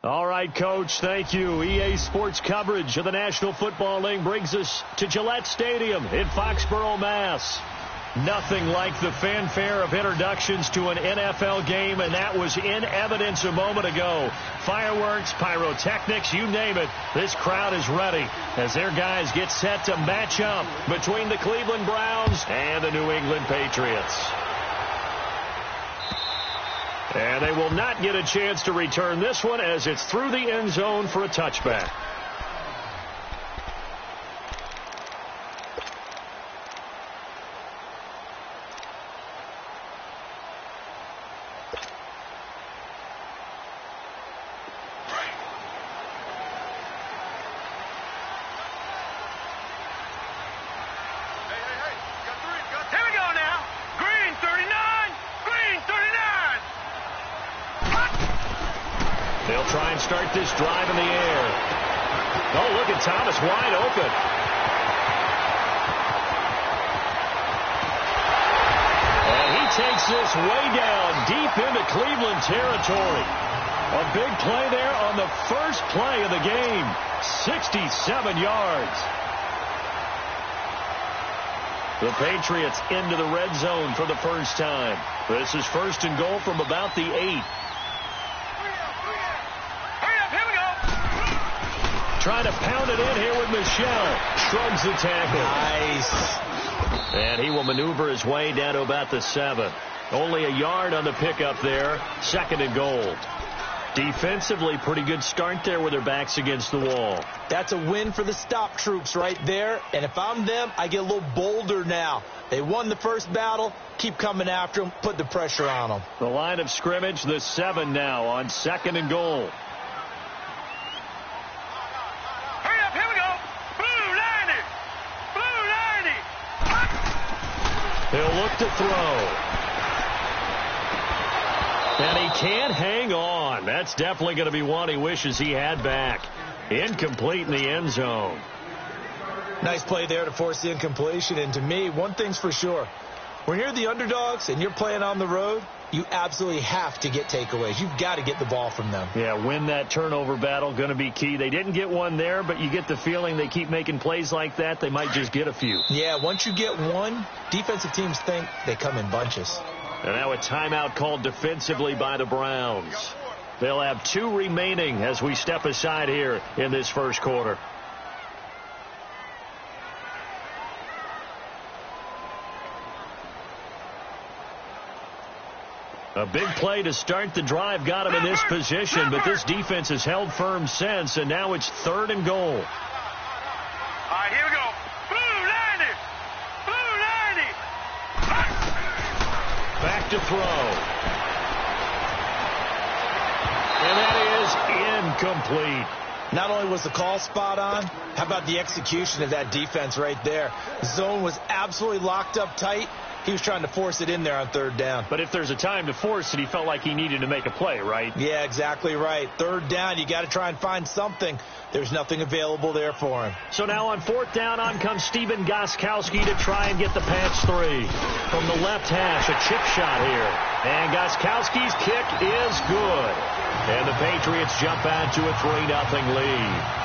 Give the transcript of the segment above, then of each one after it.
All right, Coach, thank you. EA Sports coverage of the National Football League brings us to Gillette Stadium in Foxborough, Mass. Nothing like the fanfare of introductions to an NFL game, and that was in evidence a moment ago. Fireworks, pyrotechnics, you name it. This crowd is ready as their guys get set to match up between the Cleveland Browns and the New England Patriots. And they will not get a chance to return this one as it's through the end zone for a touchback. They'll try and start this drive in the air. Oh, look at Thomas wide open. And he takes this way down deep into Cleveland territory. A big play there on the first play of the game. 67 yards. The Patriots into the red zone for the first time. This is first and goal from about the 8. Trying to pound it in here with Michel. Shrugs the tackle. Nice. And he will maneuver his way down to about the 7. Only a yard on the pickup there. Second and goal. Defensively, pretty good start there with their backs against the wall. That's a win for the stop troops right there. And if I'm them, I get a little bolder now. They won the first battle. Keep coming after them. Put the pressure on them. The line of scrimmage, the 7 now on second and goal. He'll look to throw. And he can't hang on. That's definitely going to be one he wishes he had back. Incomplete in the end zone. Nice play there to force the incompletion. And to me, one thing's for sure. When you're the underdogs and you're playing on the road, you absolutely have to get takeaways. You've got to get the ball from them. Yeah, win that turnover battle, going to be key. They didn't get one there, but you get the feeling they keep making plays like that, they might just get a few. Yeah, once you get one, defensive teams think they come in bunches. And now a timeout called defensively by the Browns. They'll have 2 remaining as we step aside here in this first quarter. A big play to start the drive got him in this position, but this defense has held firm since, and now it's third and goal. All right, here we go. Blue 90. Blue 90. Back to throw. And that is incomplete. Not only was the call spot on, how about the execution of that defense right there? The zone was absolutely locked up tight. He was trying to force it in there on third down. But if there's a time to force it, he felt like he needed to make a play, right? Yeah, exactly right. Third down, you got to try and find something. There's nothing available there for him. So now on fourth down, on comes Stephen Gostkowski to try and get the patch 3. From the left hash, a chip shot here. And Gostkowski's kick is good. And the Patriots jump out to a 3-0 lead.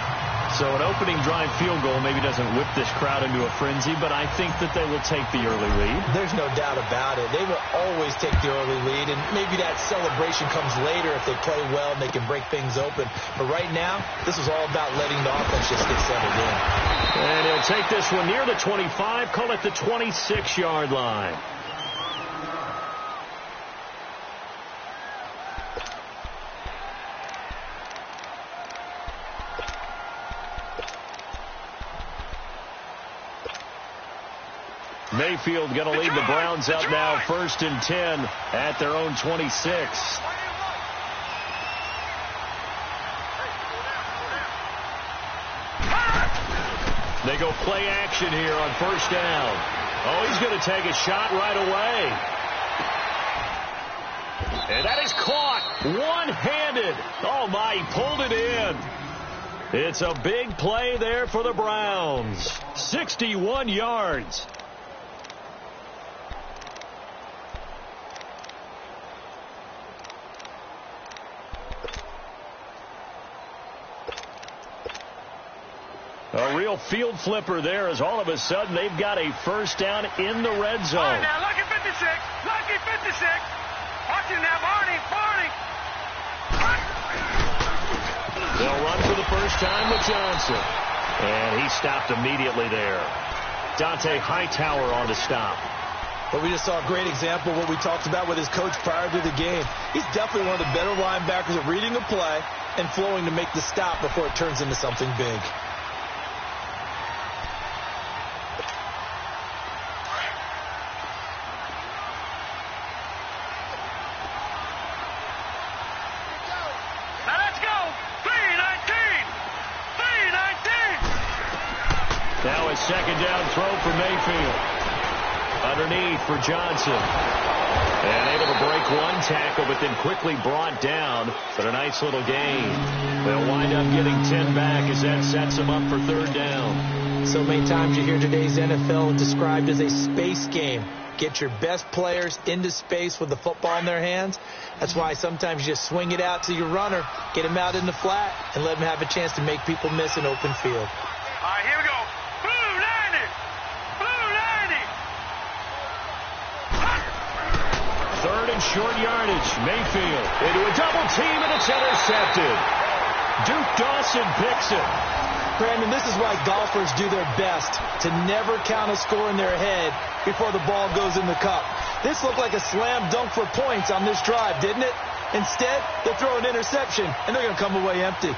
So an opening drive field goal maybe doesn't whip this crowd into a frenzy, but I think that they will take the early lead. There's no doubt about it. They will always take the early lead, and maybe that celebration comes later if they play well and they can break things open. But right now, this is all about letting the offense just get settled in. And he'll take this one near the 25, call it the 26-yard line. Mayfield going to lead the Browns up now 1st and 10 at their own 26. They go play action here on 1st down. Oh, he's going to take a shot right away. And that is caught one-handed. Oh, my, he pulled it in. It's a big play there for the Browns. 61 yards. A real field flipper there as all of a sudden they've got a 1st down in the red zone. All right, now, lucky 56. Lucky 56. Watch him now, Barney. They'll run for the 1st time with Johnson. And he stopped immediately there. Dante Hightower on to stop. But we just saw a great example of what we talked about with his coach prior to the game. He's definitely one of the better linebackers at reading the play and flowing to make the stop before it turns into something big. Now a 2nd down throw for Mayfield. Underneath for Johnson. And able to break one tackle, but then quickly brought down. But a nice little gain. They'll wind up getting 10 back as that sets them up for 3rd down. So many times you hear today's NFL described as a space game. Get your best players into space with the football in their hands. That's why sometimes you just swing it out to your runner, get him out in the flat, and let him have a chance to make people miss an open field. All right, here we go. Blue 90. Blue 90. 3rd and short yardage. Mayfield into a double team, and it's intercepted. Duke Dawson picks it. Brandon, this is why golfers do their best to never count a score in their head before the ball goes in the cup. This looked like a slam dunk for points on this drive, didn't it? Instead, they throw an interception, and they're going to come away empty.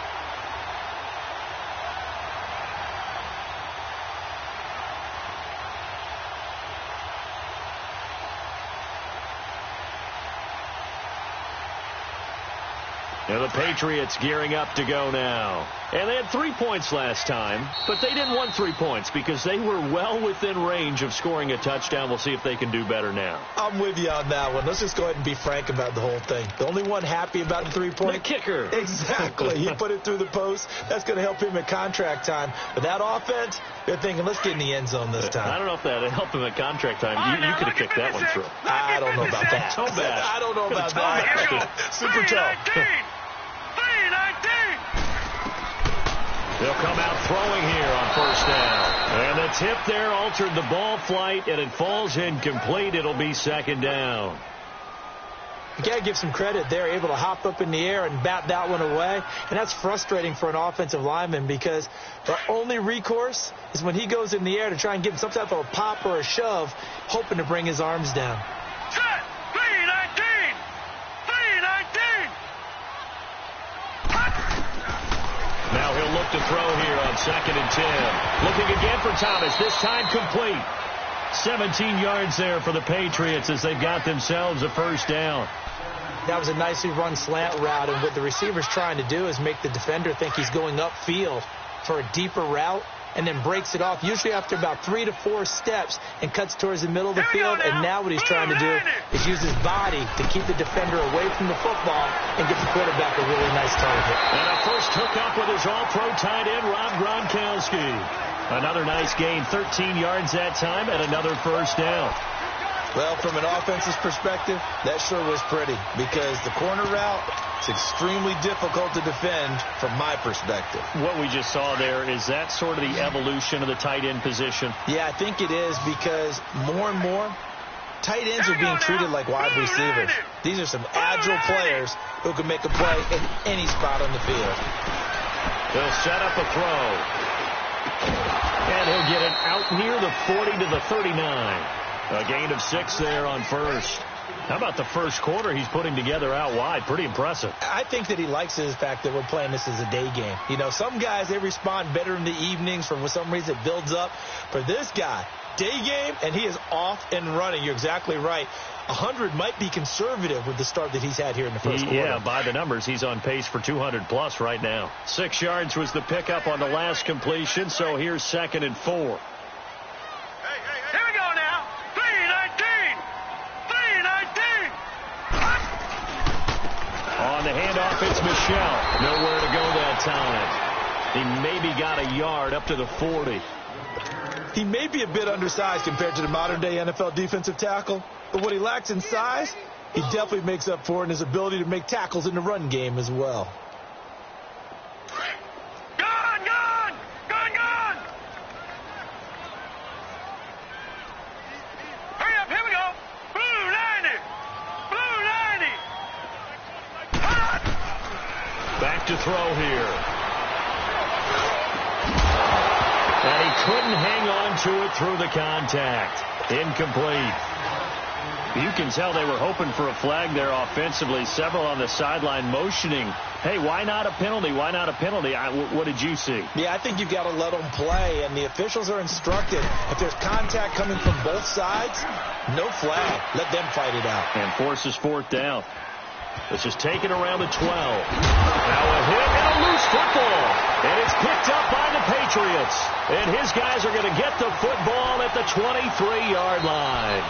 Now the Patriots gearing up to go now. And they had 3 points last time, but they didn't want 3 points because they were well within range of scoring a touchdown. We'll see if they can do better now. I'm with you on that one. Let's just go ahead and be frank about the whole thing. The only one happy about the 3-point. The kicker. Exactly. He put it through the post. That's going to help him at contract time. But that offense, they're thinking, let's get in the end zone this time. I don't know if that helped him at contract time. You could have kicked that one through. I don't know about that. Toe bad. I don't know about that. Super toe. They'll come out throwing here on 1st down. And the tip there altered the ball flight, and it falls incomplete. It'll be 2nd down. You got to give some credit. They're able to hop up in the air and bat that one away. And that's frustrating for an offensive lineman because the only recourse is when he goes in the air to try and give him some type of a pop or a shove, hoping to bring his arms down. Set. 319. 319. Now he'll look to throw here on 2nd and 10. Looking again for Thomas, this time complete. 17 yards there for the Patriots as they've got themselves a 1st down. That was a nicely run slant route, and what the receiver's trying to do is make the defender think he's going upfield for a deeper route and then breaks it off, usually after about 3 to 4 steps, and cuts towards the middle of the field. And now what he's trying to do is use his body to keep the defender away from the football and get the quarterback a really nice target. And a first hookup with his all-pro tight end, Rob Gronkowski. Another nice gain, 13 yards that time, and another 1st down. Well, from an offense's perspective, that sure was pretty because the corner route is extremely difficult to defend from my perspective. What we just saw there, is that sort of the evolution of the tight end position? Yeah, I think it is because more and more tight ends are being treated like wide receivers. These are some agile players who can make a play in any spot on the field. They'll set up a throw. And he'll get it out near the 40 to the 39. A gain of 6 there on 1st. How about the first quarter he's putting together out wide? Pretty impressive. I think that he likes the fact that we're playing this as a day game. You know, some guys, they respond better in the evenings. For some reason, it builds up. For this guy, day game, and he is off and running. You're exactly right. 100 might be conservative with the start that he's had here in the first quarter. Yeah, by the numbers, he's on pace for 200-plus right now. 6 yards was the pickup on the last completion, so here's 2nd and 4. Here we go now. 3-19. 3-19. On the handoff, it's Michelle. Nowhere to go that time. He maybe got a yard up to the 40. He may be a bit undersized compared to the modern-day NFL defensive tackle, but what he lacks in size, he definitely makes up for in his ability to make tackles in the run game as well. Gone, gone, gone, gone. Hurry up, here we go. Blue 90. Blue 90. Back to throw here. And he couldn't hang on to it through the contact. Incomplete. You can tell they were hoping for a flag there offensively. Several on the sideline motioning, hey, why not a penalty? Why not a penalty? What did you see? Yeah, I think you've got to let them play, and the officials are instructed. If there's contact coming from both sides, no flag. Let them fight it out. And forces 4th down. This is taken around the 12. Now a hit and a loose football. And it's picked up by the Patriots. And his guys are going to get the football at the 23-yard line.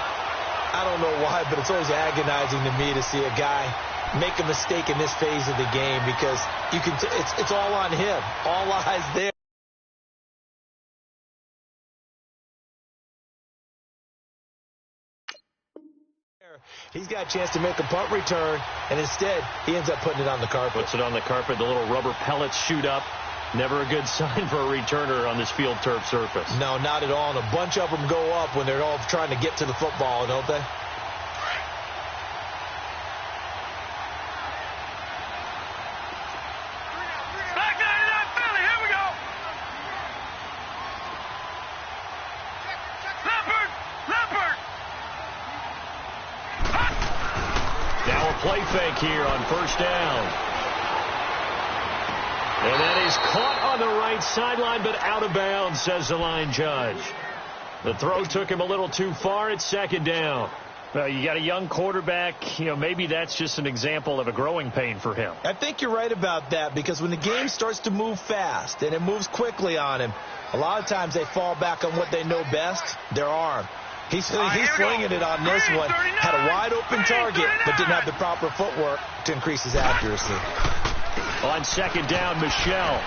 I don't know why, but it's always agonizing to me to see a guy make a mistake in this phase of the game because you can. It's all on him. All eyes there. He's got a chance to make a punt return, and instead, he ends up putting it on the carpet. Puts it on the carpet. The little rubber pellets shoot up. Never a good sign for a returner on this field turf surface. No, not at all. And a bunch of them go up when they're all trying to get to the football, don't they? Back 99 Philly, here we go. Leopard, Leopard. Now a play fake here on 1st down. And that is caught on the right sideline, but out of bounds, says the line judge. The throw took him a little too far. It's 2nd down. You got a young quarterback. You know, maybe that's just an example of a growing pain for him. I think you're right about that because when the game starts to move fast and it moves quickly on him, a lot of times they fall back on what they know best, their arm. He's slinging it on this one. Had a wide-open target, but didn't have the proper footwork to increase his accuracy. On 2nd down, Michelle.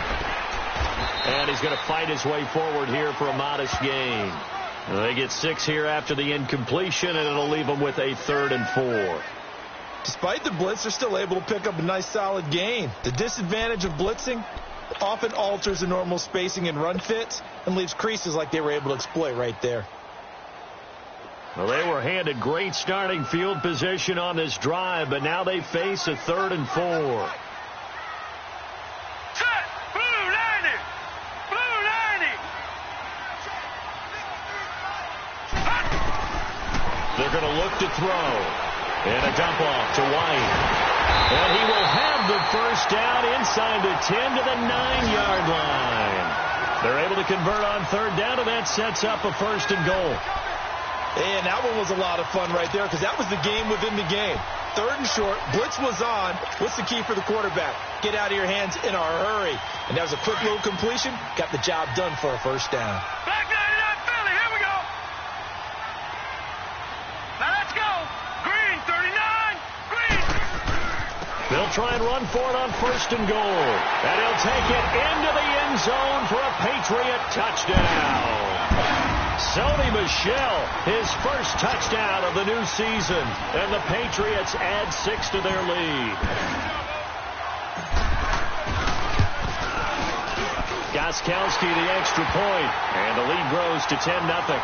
And he's going to fight his way forward here for a modest gain. They get 6 here after the incompletion, and it'll leave them with a 3rd and 4. Despite the blitz, they're still able to pick up a nice, solid gain. The disadvantage of blitzing often alters the normal spacing and run fits and leaves creases like they were able to exploit right there. Well, they were handed great starting field position on this drive, but now they face a 3rd and 4. Set. Blue 90. Blue 90. They're going to look to throw. And a dump off to White. And he will have the 1st down inside the 10 to the 9-yard line. They're able to convert on 3rd down, and that sets up a 1st and goal. And that one was a lot of fun right there because that was the game within the game. 3rd and short, blitz was on. What's the key for the quarterback? Get out of your hands in a hurry. And that was a quick little completion. Got the job done for a 1st down. Back 99 Philly, here we go. Now let's go. Green 39. Green. They'll try and run for it on 1st and goal. And he'll take it into the end zone for a Patriot touchdown. Sony Michel, his 1st touchdown of the new season. And the Patriots add 6 to their lead. Gostkowski the extra point. And the lead grows to 10-0.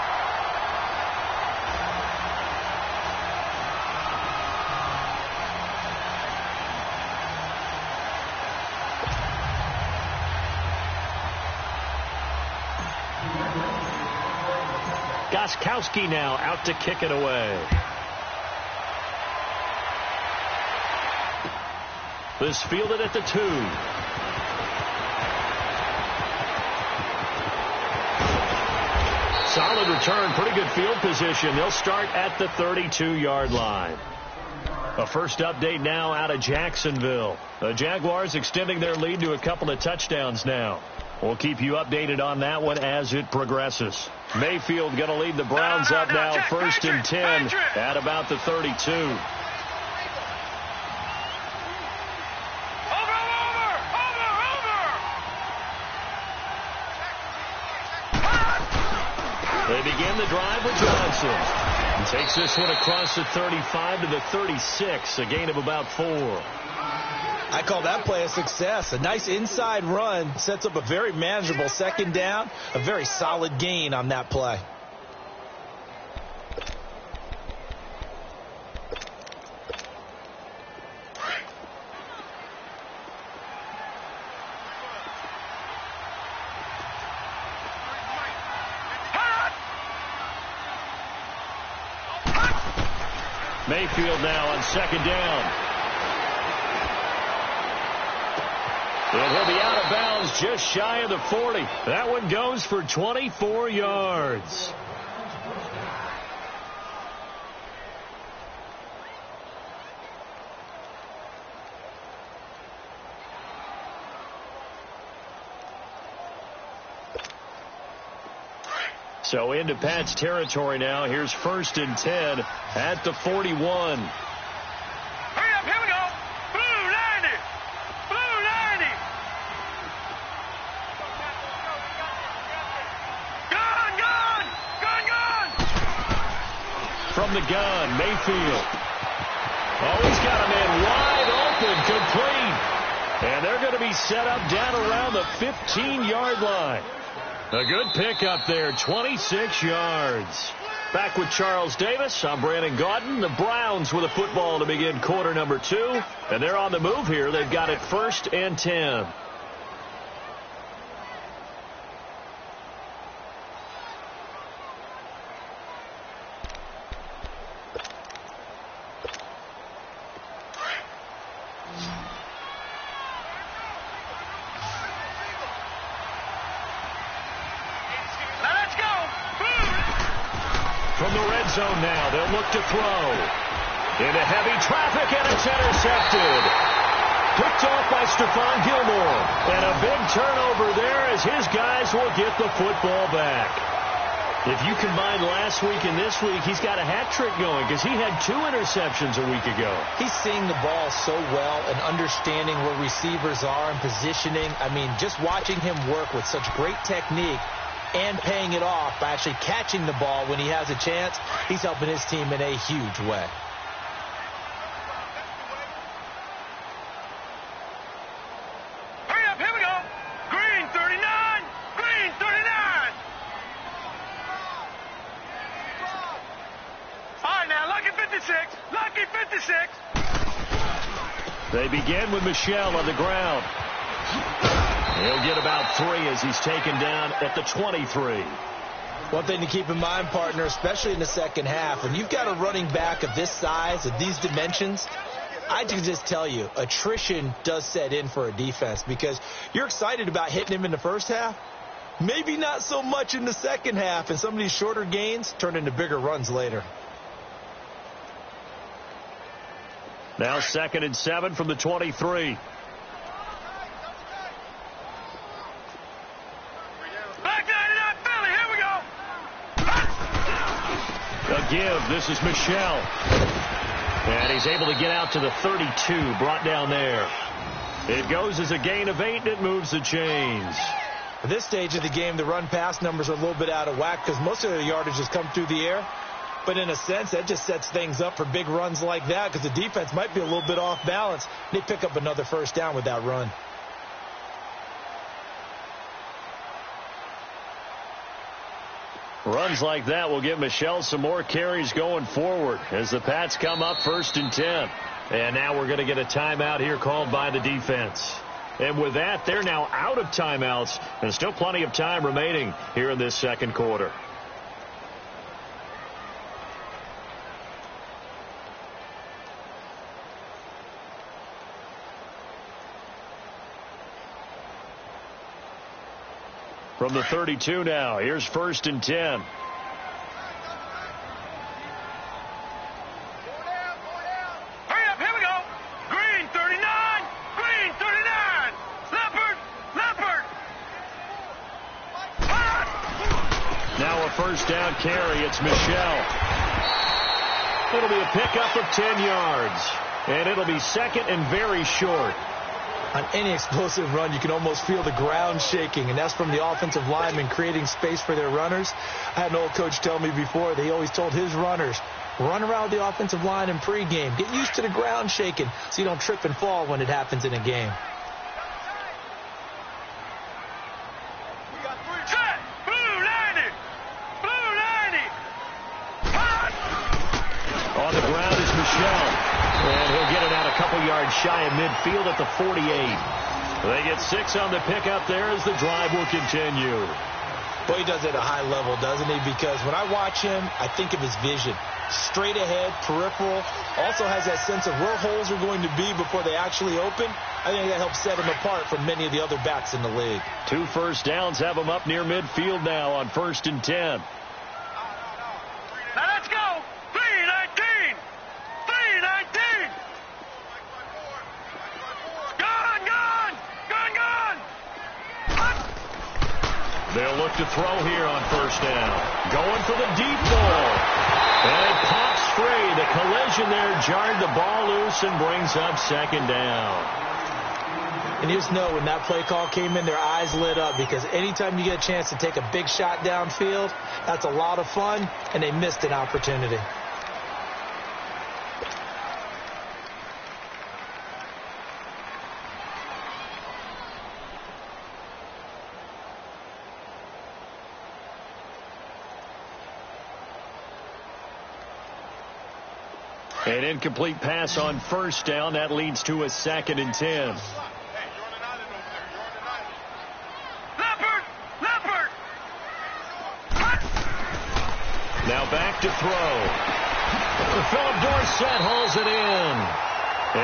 Gostkowski now out to kick it away. This fielded at the 2. Solid return, pretty good field position. They'll start at the 32-yard line. A first update now out of Jacksonville. The Jaguars extending their lead to a couple of touchdowns now. We'll keep you updated on that one as it progresses. Mayfield going to lead the Browns up now, first and 10 at about the 32. They begin the drive with Johnson. He takes this one across the 35 to the 36, a gain of about 4. I call that play a success. A nice inside run sets up a very manageable second down, a very solid gain on that play. Mayfield now on second down. And he'll be out of bounds just shy of the 40. That one goes for 24 yards. So into Pat's territory now. Here's first and 10 at the 41. Hurry up, here we go. Blue 90. Blue 90. Gun, gun, gun, gun. From the gun, Mayfield. Oh, he's got a man wide open, complete. And they're going to be set up down around the 15-yard line. A good pickup there, 26 yards. Back with Charles Davis, I'm Brandon Gaudin. The Browns with a football to begin quarter number 2. And they're on the move here. They've got it first and 10. From the red zone now, they'll look to throw. Into heavy traffic, and it's intercepted. Picked off by Stephon Gilmore. And a big turnover there as his guys will get the football back. If you combine last week and this week, he's got a hat trick going because he had 2 interceptions a week ago. He's seeing the ball so well and understanding where receivers are and positioning. I mean, just watching him work with such great technique and paying it off by actually catching the ball when he has a chance, he's helping his team in a huge way. Hurry up, here we go. Green 39. Green 39. All right, now, Lucky 56. Lucky 56. They begin with Michel on the ground. He'll get about 3 as he's taken down at the 23. One thing to keep in mind, partner, especially in the second half, when you've got a running back of this size, of these dimensions, I can just tell you, attrition does set in for a defense because you're excited about hitting him in the first half. Maybe not so much in the second half, and some of these shorter gains turn into bigger runs later. Now 2nd and 7 from the 23. A give. This is Michel. And he's able to get out to the 32, brought down there. It goes as a gain of 8, and it moves the chains. At this stage of the game, the run-pass numbers are a little bit out of whack because most of the yardage has come through the air. But in a sense, that just sets things up for big runs like that because the defense might be a little bit off balance. They pick up another first down with that run. Runs like that will give Michel some more carries going forward as the Pats come up 1st and 10. And now we're going to get a timeout here called by the defense. And with that, they're now out of timeouts and still plenty of time remaining here in this second quarter. From the 32 now, here's 1st and 10. First down carry, it's Michelle. It'll be a pickup of 10 yards. And it'll be 2nd and very short. On any explosive run, you can almost feel the ground shaking, and that's from the offensive linemen creating space for their runners. I had an old coach tell me before, they always told his runners, run around the offensive line in pregame. Get used to the ground shaking so you don't trip and fall when it happens in a game. Yards shy of midfield at the 48. They get 6 on the pickup there as the drive will continue. Well, he does it at a high level, doesn't he? Because when I watch him, I think of his vision. Straight ahead, peripheral. Also has that sense of where holes are going to be before they actually open. I think that helps set him apart from many of the other backs in the league. 2 first downs have him up near midfield now on 1st and 10. Now let's go. 3-19. 3-19. They'll look to throw here on 1st down. Going for the deep ball. And it pops free. The collision there jarred the ball loose and brings up 2nd down. And you just know when that play call came in, their eyes lit up, because anytime you get a chance to take a big shot downfield, that's a lot of fun, and they missed an opportunity. An incomplete pass on 1st down. That leads to a 2nd and 10. Now back to throw. Philip Dorsett hauls it in.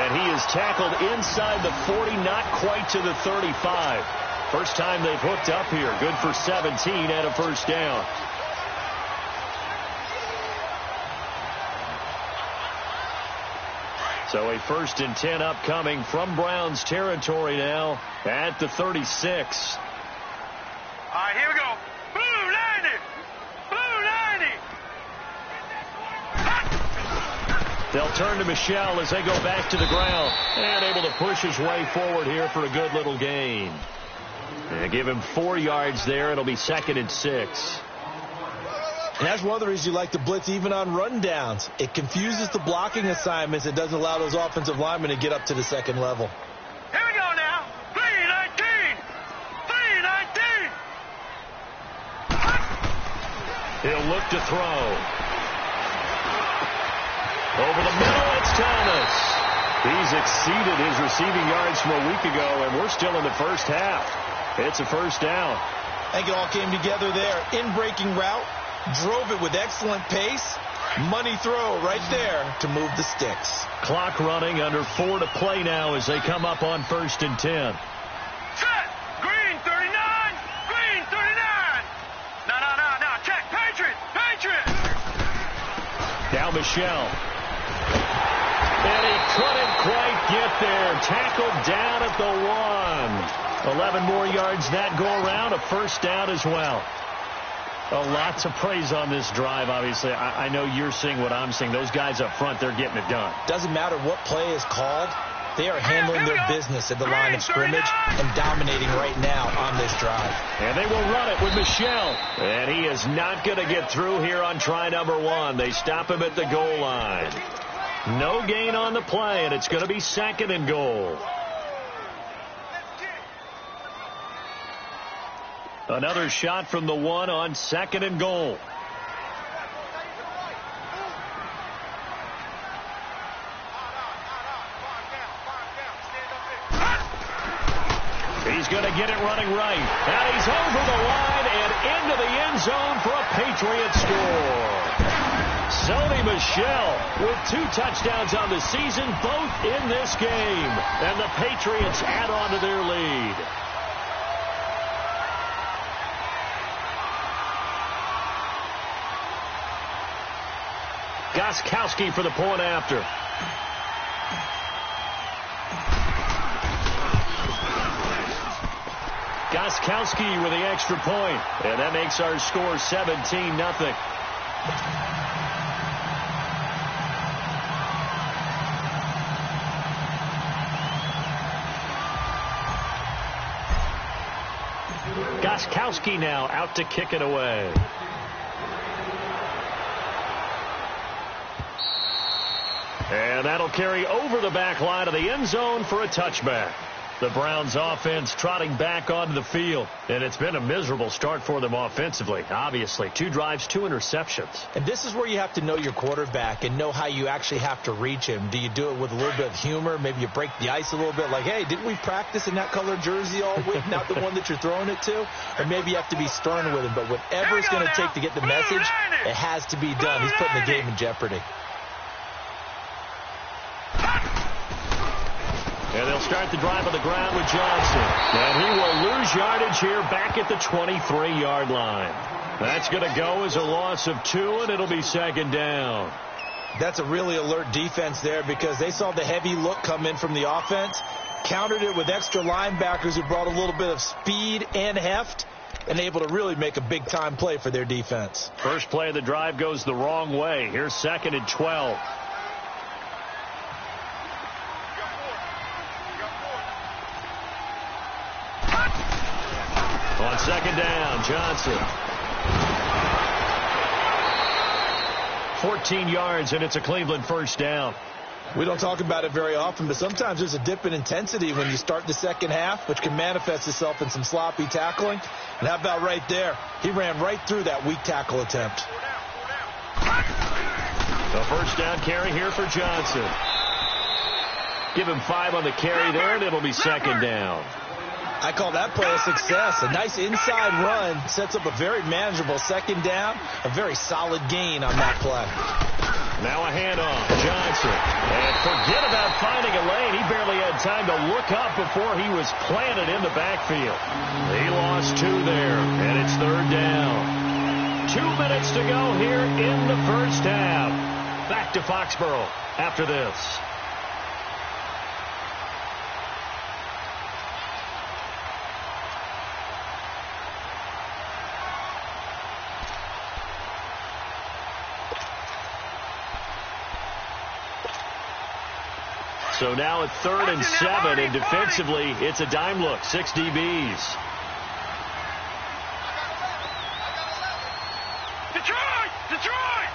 And he is tackled inside the 40, not quite to the 35. First time they've hooked up here. Good for 17 and a 1st down. So a 1st and 10 upcoming from Browns territory now at the 36. All right, here we go. Blue 90. Blue 90. They'll turn to Michelle as they go back to the ground. And able to push his way forward here for a good little gain. And give him 4 yards there. It'll be 2nd and 6. And that's one of the reasons you like to blitz even on rundowns. It confuses the blocking assignments. It doesn't allow those offensive linemen to get up to the 2nd level. Here we go now. 3-19. 3-19. He'll look to throw. Over the middle, it's Thomas. He's exceeded his receiving yards from a week ago, and we're still in the first half. It's a 1st down. I think it all came together there. In-breaking route. Drove it with excellent pace. Money throw right there to move the sticks. Clock running, under 4 to play now as they come up on 1st and 10. Set. Green 39. Green 39. No. Check. Patriot. Now Michelle. And he couldn't quite get there. Tackled down at the 1. 11 more yards that go around. A 1st down as well. Lots of praise on this drive, obviously. I know you're seeing what I'm seeing. Those guys up front, they're getting it done. Doesn't matter what play is called. They are handling their business at the line of scrimmage and dominating right now on this drive. And they will run it with Michelle. And he is not going to get through here on try number 1. They stop him at the goal line. No gain on the play, and it's going to be 2nd and goal. Another shot from the 1 on 2nd and goal. He's going to get it running right. And he's over the line and into the end zone for a Patriot score. Sony Michel with 2 touchdowns on the season, both in this game. And the Patriots add on to their lead. Gostkowski for the point after. Gostkowski with the extra point, and that makes our score 17-0. Gostkowski now out to kick it away. And that'll carry over the back line of the end zone for a touchback. The Browns offense trotting back onto the field, and it's been a miserable start for them offensively. Obviously, 2 drives, 2 interceptions. And this is where you have to know your quarterback and know how you actually have to reach him. Do you do it with a little bit of humor? Maybe you break the ice a little bit, like, hey, didn't we practice in that color jersey all week, not the one that you're throwing it to? Or maybe you have to be stern with him. But whatever it's going to take to get the message, it has to be done. He's putting the game in jeopardy. And they'll start the drive on the ground with Johnson. And he will lose yardage here back at the 23-yard line. That's going to go as a loss of 2, and it'll be second down. That's a really alert defense there because they saw the heavy look come in from the offense, countered it with extra linebackers who brought a little bit of speed and heft, and able to really make a big-time play for their defense. First play of the drive goes the wrong way. Here's 2nd and 12. On second down, Johnson. 14 yards, and it's a Cleveland first down. We don't talk about it very often, but sometimes there's a dip in intensity when you start the second half, which can manifest itself in some sloppy tackling. And how about right there? He ran right through that weak tackle attempt. The first down carry here for Johnson. Give him 5 on the carry there, and it'll be second down. I call that play a success. A nice inside run sets up a very manageable second down. A very solid gain on that play. Now a handoff. Johnson. And forget about finding a lane. He barely had time to look up before he was planted in the backfield. He lost 2 there, and it's third down. 2 minutes to go here in the first half. Back to Foxborough after this. So now at 3rd and 7, and defensively, it's a dime look. 6 DBs. Detroit! Detroit!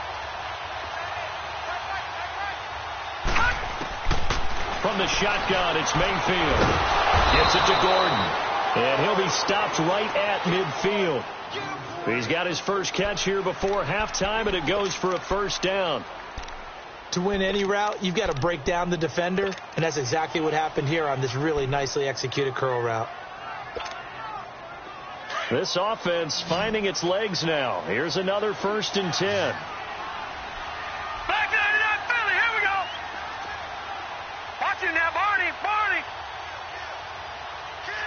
From the shotgun, it's Mayfield. Gets it to Gordon. And he'll be stopped right at midfield. He's got his first catch here before halftime, and it goes for a first down. To win any route, you've got to break down the defender, and that's exactly what happened here on this really nicely executed curl route. This offense finding its legs now. Here's another 1st and 10. Back 99 Philly, here we go. Watch him now, Barney, Barney.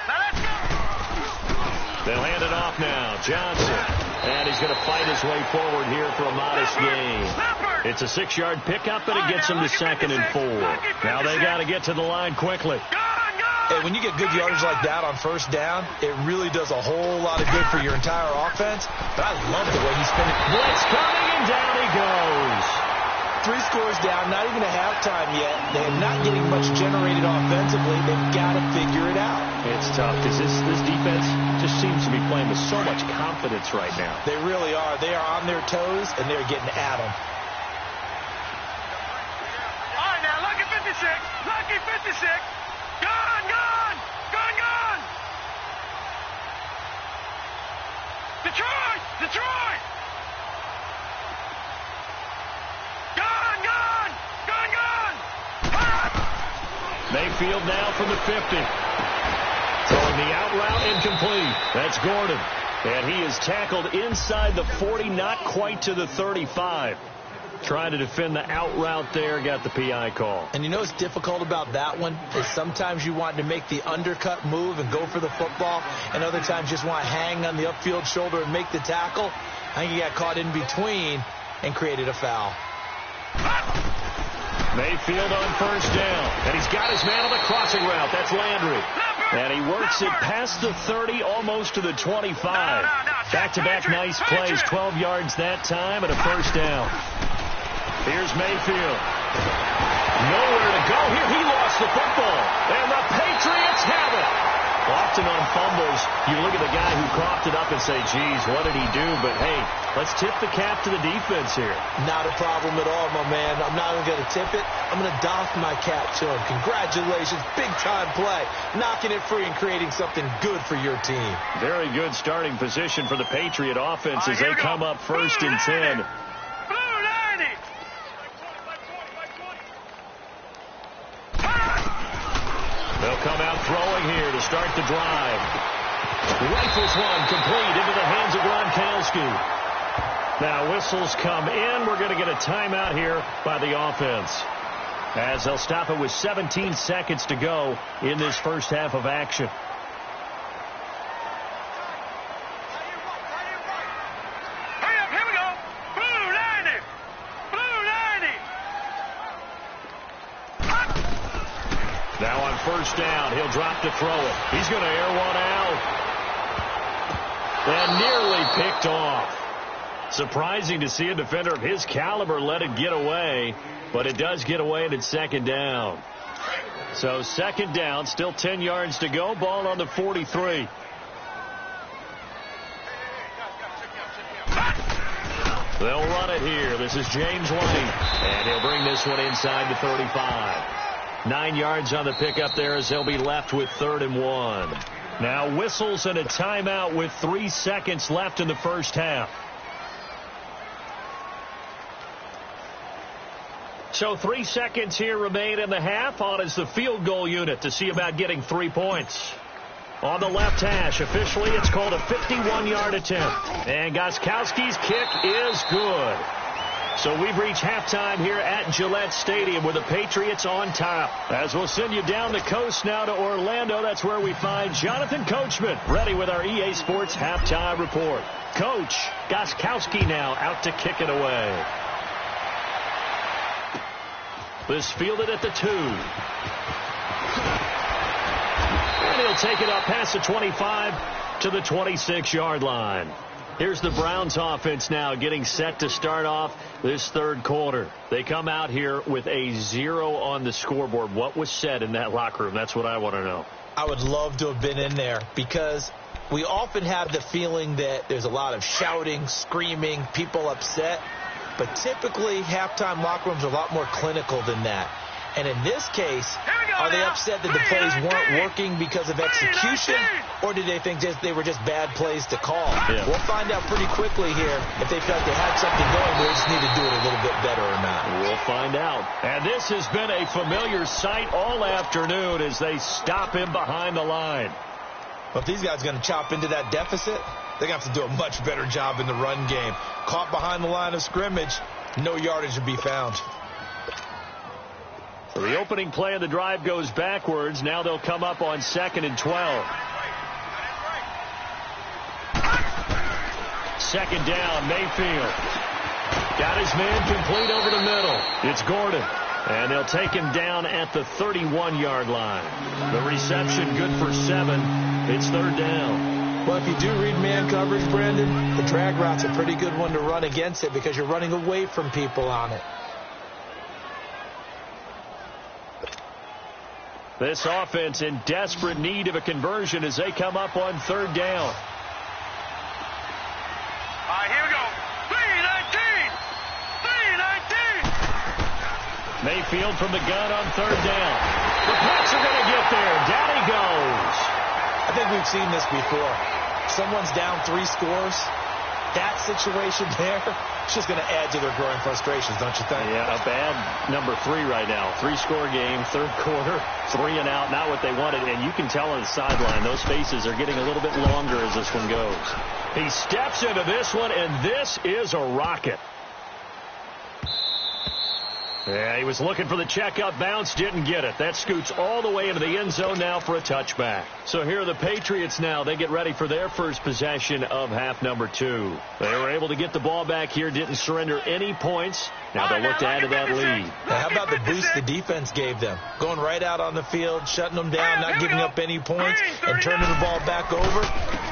Now let's go. They'll hand it off now. Johnson. And he's going to fight his way forward here for a modest gain. It's a 6-yard pickup, and it gets him to 2nd and 4. Now they got to get to the line quickly. Hey, when you get good yardage like that on first down, it really does a whole lot of good for your entire offense. But I love the way he's spinning. Blitz coming, and down he goes. 3 scores down, not even a halftime yet. They're not getting much generated offensively. They've got to figure it out. It's tough because this defense just seems to be playing with so much confidence right now. They really are. They are on their toes, and they're getting at them. All right, now, lucky 56. Lucky 56. Gone, gone. Gone, gone. Detroit. Detroit. Gone, gone. Gone, gone. Mayfield now from the 50. Throwing the out route incomplete. That's Gordon. And he is tackled inside the 40, not quite to the 35. Trying to defend the out route there, got the PI call. And you know what's difficult about that one is sometimes you want to make the undercut move and go for the football, and other times you just want to hang on the upfield shoulder and make the tackle. I think he got caught in between and created a foul. Mayfield on first down. And he's got his man on the crossing route. That's Landry. And he works it past the 30, almost to the 25. Back-to-back nice plays. 12 yards that time and a first down. Here's Mayfield. Nowhere to go here. He lost the football. And the Patriots have it. Often on fumbles, you look at the guy who coughed it up and say, geez, what did he do? But, hey, let's tip the cap to the defense here. Not a problem at all, my man. I'm not even going to tip it. I'm going to doff my cap to him. Congratulations. Big-time play. Knocking it free and creating something good for your team. Very good starting position for the Patriot offense as they come up first and 10. They'll come out throwing here to start the drive. Rifles one complete into the hands of Gronkowski. Now whistles come in. We're going to get a timeout here by the offense, as they'll stop it with 17 seconds to go in this first half of action. Here we go. Blue 90. Blue 90. Now on first down, he'll drop to throw it. He's going to air one out. And nearly picked off. Surprising to see a defender of his caliber let it get away, but it does get away and it's second down. So second down, still 10 yards to go, ball on the 43. They'll run it here. This is James White, and he'll bring this one inside the 35. 9 yards on the pickup there as they'll be left with 3rd and 1. Now whistles and a timeout with 3 seconds left in the first half. So 3 seconds here remain in the half. On is the field goal unit to see about getting 3 points. On the left hash, officially it's called a 51-yard attempt. And Gostkowski's kick is good. So we've reached halftime here at Gillette Stadium with the Patriots on top. As we'll send you down the coast now to Orlando, that's where we find Jonathan Coachman ready with our EA Sports halftime report. Coach, Gostkowski now out to kick it away. This fielded at the 2. And he'll take it up past the 25 to the 26-yard line. Here's the Browns offense now getting set to start off this third quarter. They come out here with a 0 on the scoreboard. What was said in that locker room? That's what I want to know. I would love to have been in there because we often have the feeling that there's a lot of shouting, screaming, people upset. But typically, halftime locker rooms are a lot more clinical than that. And in this case, are they upset that the plays weren't working because of execution, or did they think they were just bad plays to call? Yeah. We'll find out pretty quickly here if they felt they had something going, but they just need to do it a little bit better or not. We'll find out. And this has been a familiar sight all afternoon as they stop him behind the line. But if these guys are going to chop into that deficit, they're going to have to do a much better job in the run game. Caught behind the line of scrimmage, no yardage to be found. So the opening play of the drive goes backwards. Now they'll come up on 2nd and 12. Second down, Mayfield. Got his man complete over the middle. It's Gordon. And they'll take him down at the 31-yard line. The reception good for 7. It's 3rd down. Well, if you do read man coverage, Brandon, the drag route's a pretty good one to run against it because you're running away from people on it. This offense in desperate need of a conversion as they come up on 3rd down. All right, here we go. 3-19. 3-19. Mayfield from the gun on 3rd down. The Pats are going to get there. Down he goes. I think we've seen this before. Someone's down 3 scores. That situation there, it's just going to add to their growing frustrations, don't you think? Yeah, a bad number 3 right now. 3-score game, 3rd quarter, 3 and out, not what they wanted. And you can tell on the sideline, those faces are getting a little bit longer as this one goes. He steps into this one, and this is a rocket. Yeah, he was looking for the checkup bounce, didn't get it. That scoots all the way into the end zone now for a touchback. So here are the Patriots now. They get ready for their first possession of half number 2. They were able to get the ball back here, didn't surrender any points. Now they'll look to add to that lead. Now, how about the boost the defense gave them? Going right out on the field, shutting them down, not giving up any points, and turning the ball back over.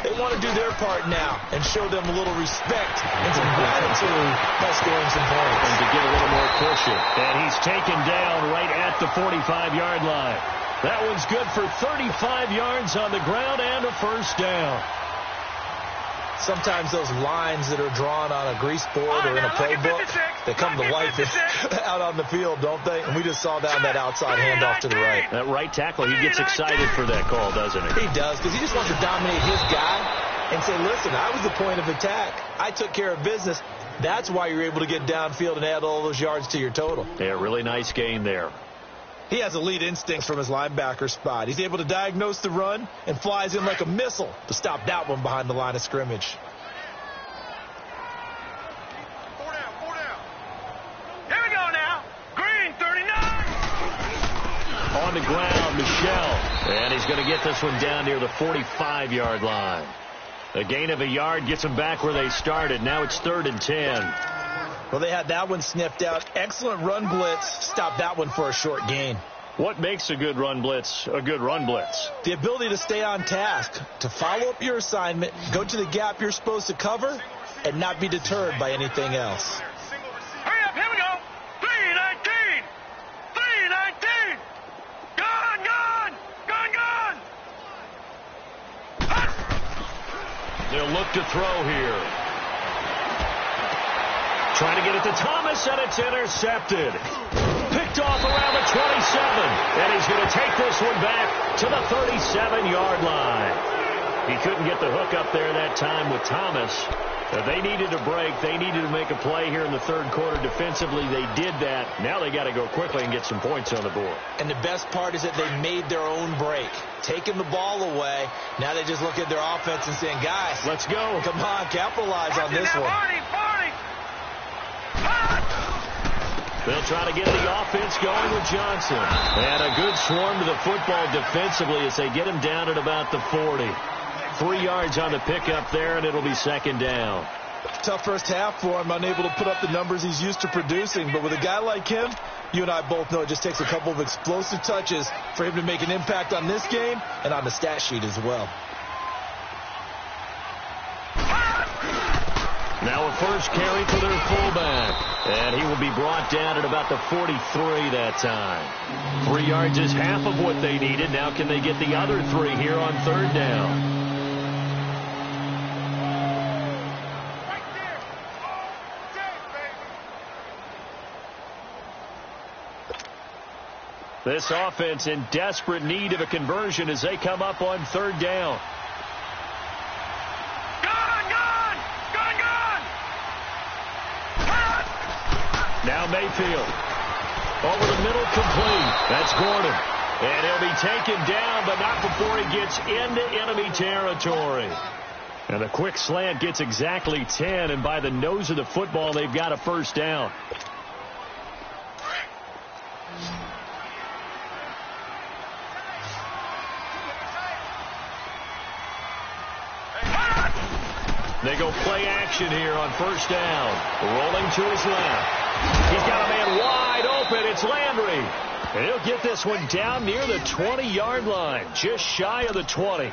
They want to do their part now and show them a little respect and some gratitude by scoring some points. And to get a little more cushion. And he's taken down right at the 45-yard line. That one's good for 35 yards on the ground and a first down. Sometimes those lines that are drawn on a grease board or in a playbook, they come to life out on the field, don't they? And we just saw that on that outside handoff to the right. That right tackle, he gets excited for that call, doesn't he? He does, because he just wants to dominate his guy and say, listen, I was the point of attack. I took care of business. That's why you're able to get downfield and add all those yards to your total. Yeah, really nice game there. He has elite instincts from his linebacker spot. He's able to diagnose the run and flies in like a missile to stop that one behind the line of scrimmage. 4 down. Here we go now. Green 39. On the ground, Michelle. And he's going to get this one down near the 45-yard line. A gain of a yard gets them back where they started. Now it's 3rd and 10. Well, they had that one sniffed out. Excellent run blitz. Stopped that one for a short gain. What makes a good run blitz a good run blitz? The ability to stay on task, to follow up your assignment, go to the gap you're supposed to cover, and not be deterred by anything else. Hurry up, here we go. 319. 319. Gone. They'll look to throw here. Trying to get it to Thomas, and it's intercepted. Picked off around the 27, and he's going to take this one back to the 37-yard line. He couldn't get the hook up there that time with Thomas. They needed a break. They needed to make a play here in the third quarter defensively. They did that. Now they got to go quickly and get some points on the board. And the best part is that they made their own break, taking the ball away. Now they just look at their offense and saying, guys, let's go. Come on, capitalize on this one. They'll try to get the offense going with Johnson. And a good swarm to the football defensively as they get him down at about the 40. 3 yards on the pickup there, and it'll be 2nd down. Tough first half for him, unable to put up the numbers he's used to producing. But with a guy like him, you and I both know it just takes a couple of explosive touches for him to make an impact on this game and on the stat sheet as well. Now a first carry for their fullback. And he will be brought down at about the 43 that time. 3 yards is half of what they needed. Now can they get the other 3 here on 3rd down? This offense in desperate need of a conversion as they come up on 3rd down. Now Mayfield. Over the middle, complete. That's Gordon. And he'll be taken down, but not before he gets into enemy territory. And a quick slant gets exactly 10, and by the nose of the football, they've got a first down. They go play action here on 1st down. Rolling to his left. He's got a man wide open. It's Landry. And he'll get this one down near the 20-yard line, just shy of the 20.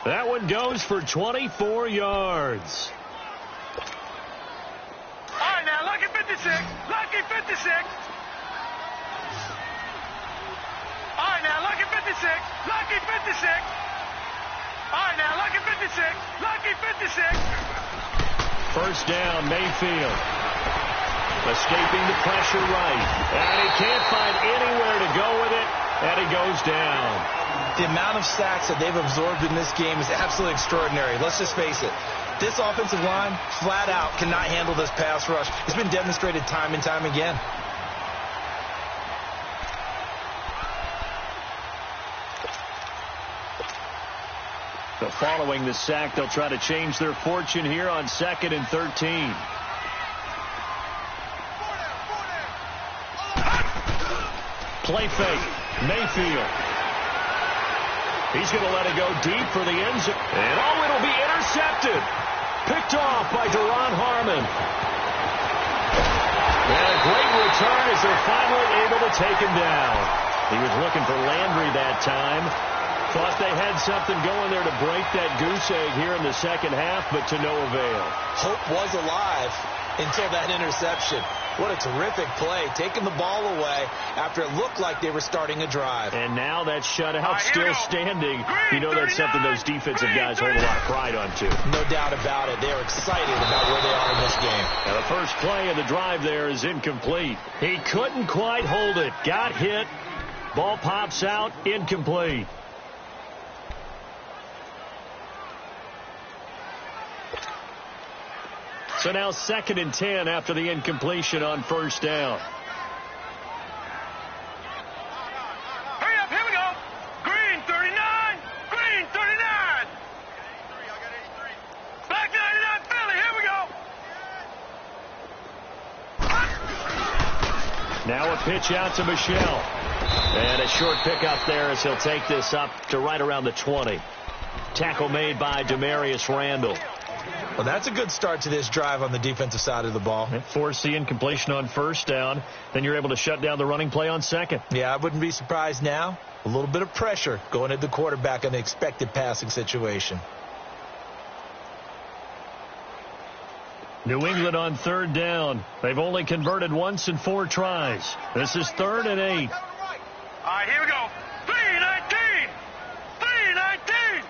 That one goes for 24 yards. All right, now, lucky 56. Lucky 56. All right, now, lucky 56. Lucky 56. All right, now, lucky 56. Lucky 56. First down, Mayfield. Escaping the pressure right. And he can't find anywhere to go with it. And he goes down. The amount of sacks that they've absorbed in this game is absolutely extraordinary. Let's just face it. This offensive line, flat out, cannot handle this pass rush. It's been demonstrated time and time again. So following the sack, they'll try to change their fortune here on 2nd and 13. Play fake. Mayfield. He's going to let it go deep for the end zone. And oh, it'll be intercepted. Picked off by Deron Harmon. And a great return as they're finally able to take him down. He was looking for Landry that time. Thought they had something going there to break that goose egg here in the second half, but to no avail. Hope was alive until that interception. What a terrific play, taking the ball away after it looked like they were starting a drive. And now that shutout still standing. You know that's something those defensive guys hold a lot of pride on, too. No doubt about it. They're excited about where they are in this game. Now the first play of the drive there is incomplete. He couldn't quite hold it. Got hit. Ball pops out. Incomplete. So now 2nd and 10 after the incompletion on first down. Hurry up, here we go. Green 39, green 39. Black 99 Philly, here we go. Now a pitch out to Michelle. And a short pickup there as he'll take this up to right around the 20. Tackle made by Demarius Randall. Well, that's a good start to this drive on the defensive side of the ball. Force the incompletion on first down. Then you're able to shut down the running play on second. Yeah, I wouldn't be surprised now. A little bit of pressure going at the quarterback in an expected passing situation. New England on third down. They've only converted once in 4 tries. This is 3rd and 8. All right, here we go. 319, 319.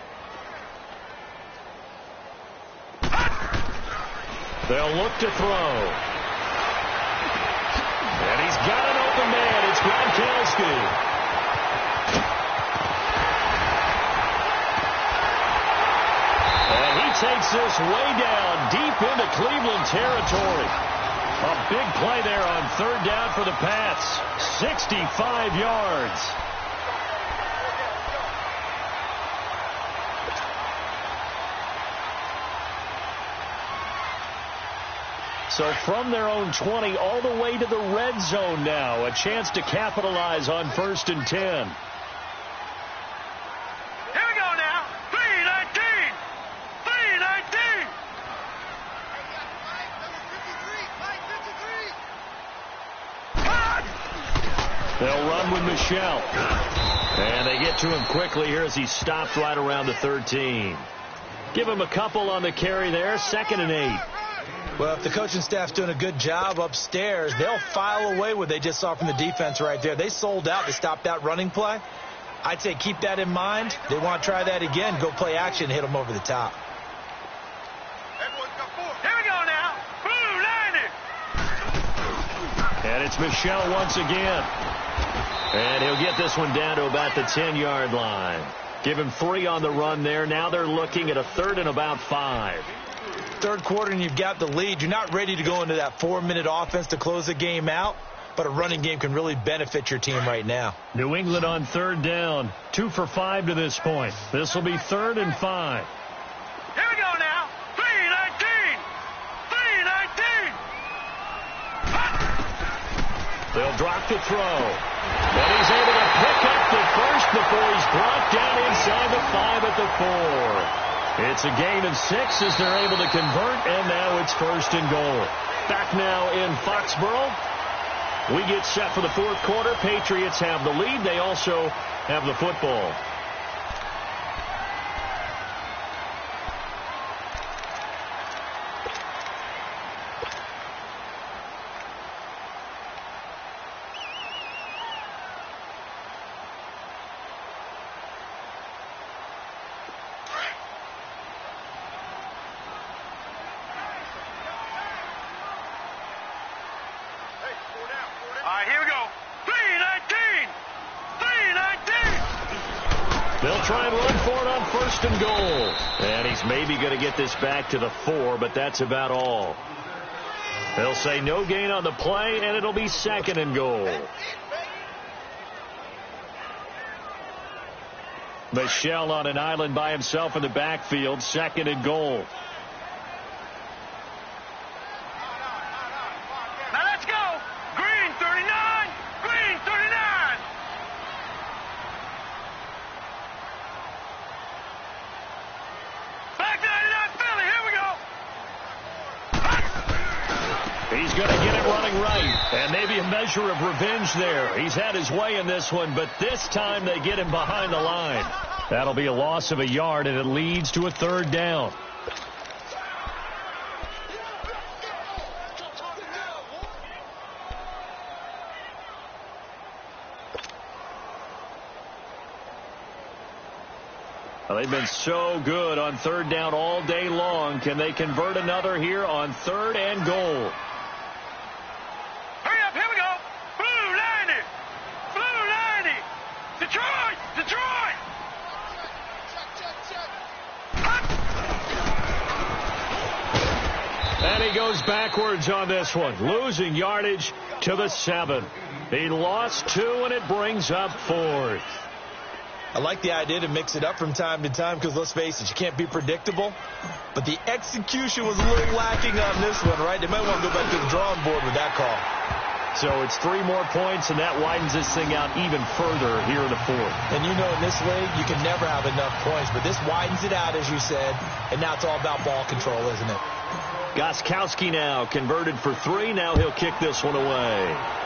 They'll look to throw. And he's got an open man. It's Gronkowski. And he takes this way down deep into Cleveland territory. A big play there on 3rd down for the Pats. 65 yards. So from their own 20 all the way to the red zone now. A chance to capitalize on 1st and 10. Here we go now. 319, 319. They'll run with Michelle. And they get to him quickly here as he's stopped right around the 13. Give him a couple on the carry there. 2nd and 8. Well, if the coaching staff's doing a good job upstairs, they'll file away what they just saw from the defense right there. They sold out to stop that running play. I'd say keep that in mind. They want to try that again. Go play action, hit them over the top. Here we go now. Blue 90. And it's Michelle once again. And he'll get this one down to about the 10-yard line. Give him 3 on the run there. Now they're looking at a 3rd and about 5. Third quarter and you've got the lead. You're not ready to go into that 4-minute offense to close the game out, but a running game can really benefit your team right now. New England on 3rd down. 2 for 5 to this point. This will be 3rd and 5. Here we go now. 319, 319. They'll drop the throw. And he's able to pick up the first before he's brought down inside the 5 at the 4. It's a gain of 6 as they're able to convert, and now it's 1st and goal. Back now in Foxborough. We get set for the 4th quarter. Patriots have the lead. They also have the football. All right, here we go. 319, 319. They'll try and run for it on 1st and goal. And he's maybe going to get this back to the 4, but that's about all. They'll say no gain on the play, and it'll be 2nd and goal. Michelle on an island by himself in the backfield. 2nd and goal. Now let's go. Green 39, green 39. Black 99 Philly, here we go. He's going to get it running right. And maybe a measure of revenge there. He's had his way in this one, but this time they get him behind the line. That'll be a loss of a yard, and it leads to a third down. Well, they've been so good on third down all day long. Can they convert another here on third and goal? Hurry up, here we go. Blue 90. Blue 90. Detroit. Detroit. And he goes backwards on this one, losing yardage to the 7. He lost 2, and it brings up 4th. I like the idea to mix it up from time to time because, let's face it, you can't be predictable. But the execution was a little lacking on this one, right? They might want to go back to the drawing board with that call. So it's 3 more points, and that widens this thing out even further here in the 4th. And you know, in this league, you can never have enough points. But this widens it out, as you said, and now it's all about ball control, isn't it? Gostkowski now converted for 3. Now he'll kick this one away.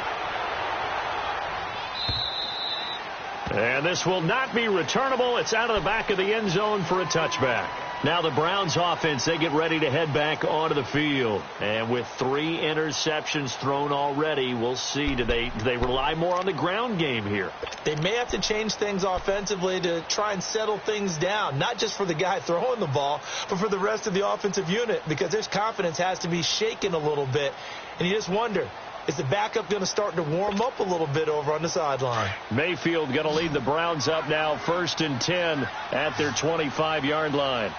And this will not be returnable. It's out of the back of the end zone for a touchback. Now the Browns offense, they get ready to head back onto the field. And with 3 interceptions thrown already, we'll see. Do they rely more on the ground game here? They may have to change things offensively to try and settle things down, not just for the guy throwing the ball, but for the rest of the offensive unit, because their confidence has to be shaken a little bit. And you just wonder, is the backup going to start to warm up a little bit over on the sideline? Mayfield going to lead the Browns up now, 1st and 10 at their 25-yard line.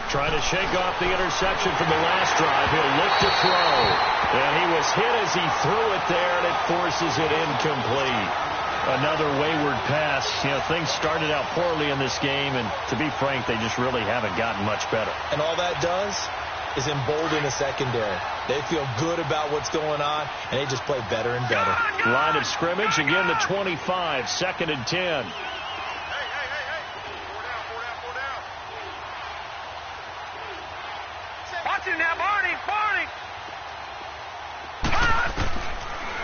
Trying to shake off the interception from the last drive. He'll look to throw. And he was hit as he threw it there, and it forces it incomplete. Another wayward pass. You know, things started out poorly in this game, and to be frank, they just really haven't gotten much better. And all that does is embolden the secondary. They feel good about what's going on, and they just play better and better. Line of scrimmage, again the 25, 2nd and 10. Watch him now, Barney.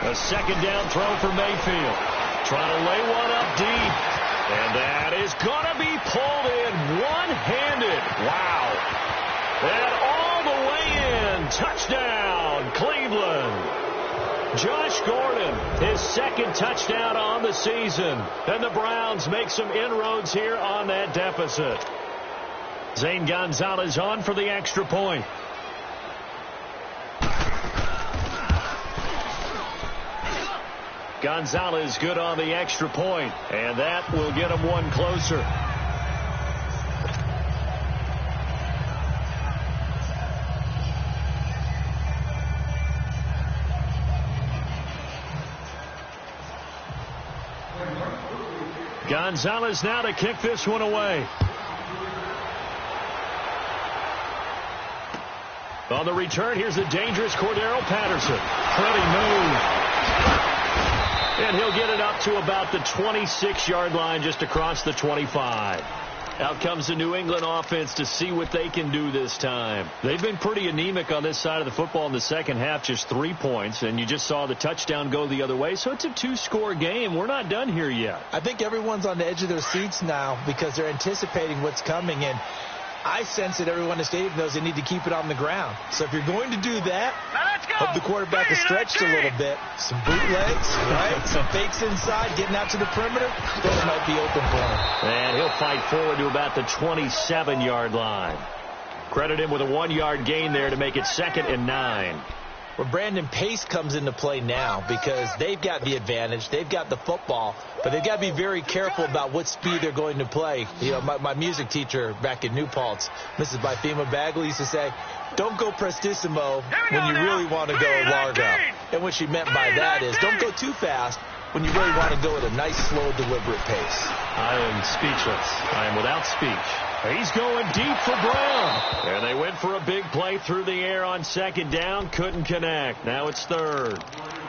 A 2nd down throw for Mayfield. Trying to lay one up deep. And that is going to be pulled in one-handed. Wow. And all the way in. Touchdown, Cleveland. Josh Gordon, his 2nd touchdown on the season. And the Browns make some inroads here on that deficit. Zane Gonzalez on for the extra point. Gonzalez good on the extra point, and that will get him one closer. Gonzalez now to kick this one away. On the return, here's the dangerous Cordero Patterson. Pretty move. And he'll get it up to about the 26-yard line, just across the 25. Out comes the New England offense to see what they can do this time. They've been pretty anemic on this side of the football in the second half, just 3 points, and you just saw the touchdown go the other way. So it's a 2-score game. We're not done here yet. I think everyone's on the edge of their seats now because they're anticipating what's coming, and I sense that everyone in the stadium knows they need to keep it on the ground. So if you're going to do that, hope the quarterback is stretched a little bit. Some bootlegs, right? Some fakes inside, getting out to the perimeter. Those might be open for him. And he'll fight forward to about the 27-yard line. Credit him with a 1-yard gain there to make it 2nd and 9. Well, Brandon, pace comes into play now because they've got the advantage. They've got the football, but they've got to be very careful about what speed they're going to play. You know, my music teacher back in New Paltz, Mrs. Bifema Bagley, used to say, don't go prestissimo when you really want to go largo. And what she meant by that is don't go too fast when you really want to go at a nice, slow, deliberate pace. I am speechless. I am without speech. He's going deep for Brown. And they went for a big play through the air on 2nd down. Couldn't connect. Now it's 3rd.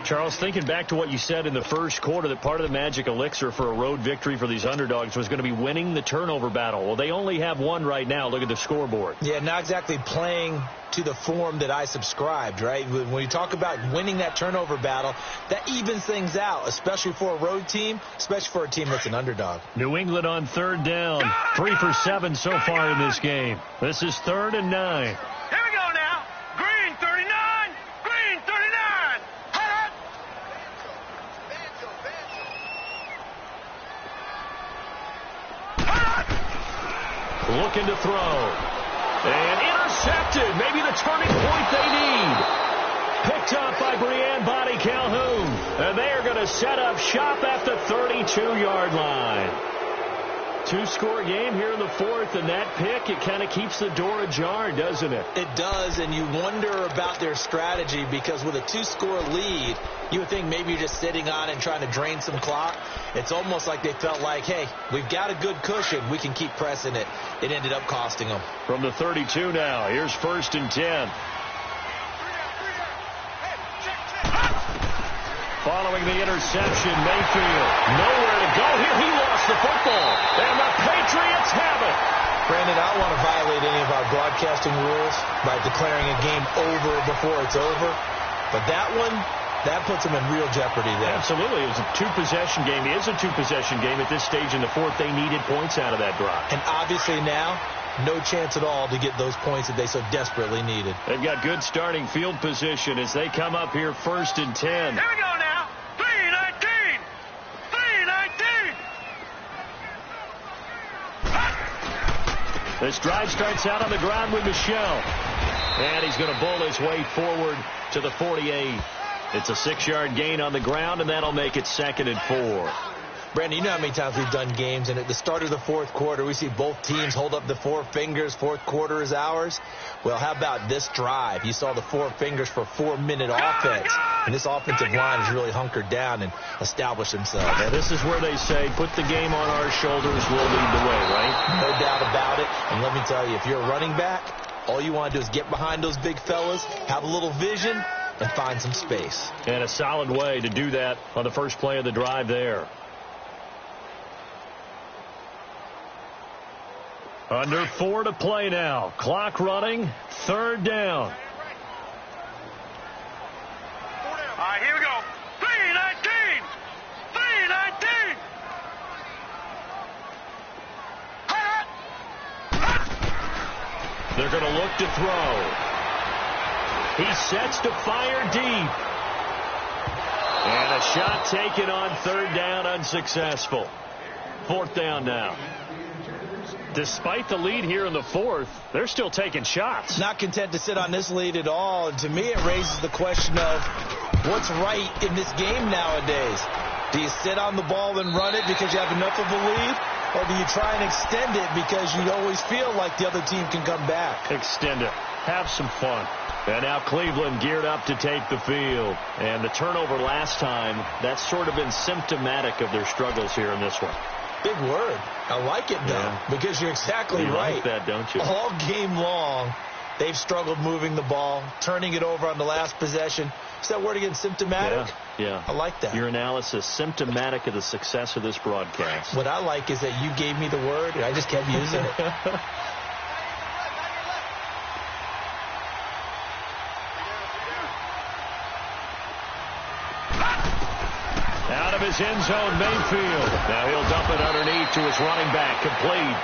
Charles, thinking back to what you said in the first quarter, that part of the magic elixir for a road victory for these underdogs was going to be winning the turnover battle. Well, they only have one right now. Look at the scoreboard. Yeah, not exactly playing to the form that I subscribed, right? When you talk about winning that turnover battle, that evens things out, especially for a road team, especially for a team that's an underdog. New England on third down. 3 for 7 so far in this game. This is 3rd and 9. Here we go now. Green 39. Green 39. Hut. Looking to throw. And intercepted. Maybe the turning point they need. Picked up by Brianne Bonnie Calhoun. And they are going to set up shop at the 32-yard line. 2-score game here in the 4th, and that pick, it kind of keeps the door ajar, doesn't it? It does, and you wonder about their strategy because with a 2-score lead, you would think maybe you're just sitting on it and trying to drain some clock. It's almost like they felt like, hey, we've got a good cushion. We can keep pressing it. It ended up costing them. From the 32 now, here's 1st and 10. Following the interception, Mayfield nowhere to go here. He lost the football, and the Patriots have it. Brandon, I don't want to violate any of our broadcasting rules by declaring a game over before it's over, but that one, that puts them in real jeopardy there. Absolutely. It was a 2-possession game. It is a 2-possession game at this stage in the 4th. They needed points out of that drive. And obviously now, no chance at all to get those points that they so desperately needed. They've got good starting field position as they come up here 1st and 10. Here we go now. 3-19. 3-19. This drive starts out on the ground with Michelle. And he's going to bull his way forward to the 48. It's a 6-yard gain on the ground, and that'll make it 2nd and 4. Brandon, you know how many times we've done games, and at the start of the 4th quarter, we see both teams hold up the 4 fingers, 4th quarter is ours. Well, how about this drive? You saw the 4 fingers for 4-minute offense, and this offensive line has really hunkered down and established themselves. Yeah, this is where they say, put the game on our shoulders, we'll lead the way, right? No doubt about it, and let me tell you, if you're a running back, all you want to do is get behind those big fellas, have a little vision, and find some space. And a solid way to do that on the first play of the drive there. Under 4 to play now. Clock running. 3rd down. All right, here we go. 3-19. 3-19. They're going to look to throw. He sets to fire deep. And a shot taken on 3rd down, unsuccessful. 4th down now. Despite the lead here in the 4th, they're still taking shots. Not content to sit on this lead at all. And to me, it raises the question of what's right in this game nowadays. Do you sit on the ball and run it because you have enough of a lead? Or do you try and extend it because you always feel like the other team can come back? Extend it. Have some fun. And now Cleveland geared up to take the field. And the turnover last time, that's sort of been symptomatic of their struggles here in this one. Big word. I like it, though, because you're exactly right. You like that, don't you? All game long, they've struggled moving the ball, turning it over on the last possession. Is that word again, symptomatic? Yeah. I like that. Your analysis, symptomatic of the success of this broadcast. What I like is that you gave me the word, and I just kept using it. Out of his end zone, Mayfield. Now he'll dump it underneath to his running back, complete.